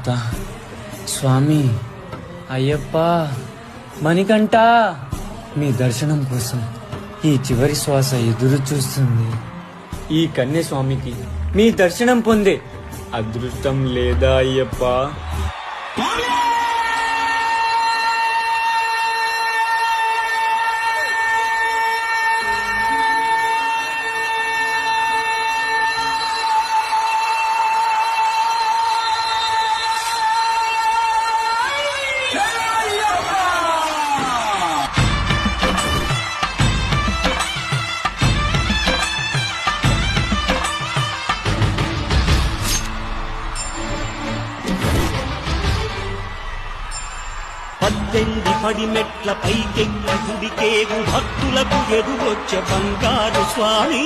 మాత, స్వామి, అయ్యప్ప, మణికంఠ, మీ దర్శనం కోసం ఈ చివరి శ్వాస ఎదురు చూస్తుంది. ఈ కన్య స్వామికి మీ దర్శనం పొందే అదృష్టం లేదా అయ్యప్ప? పద్దెండి పడి మెట్ల పైకెక్కి గుడికేగు భక్తులకు ఎదురొచ్చే బంగారు స్వామి.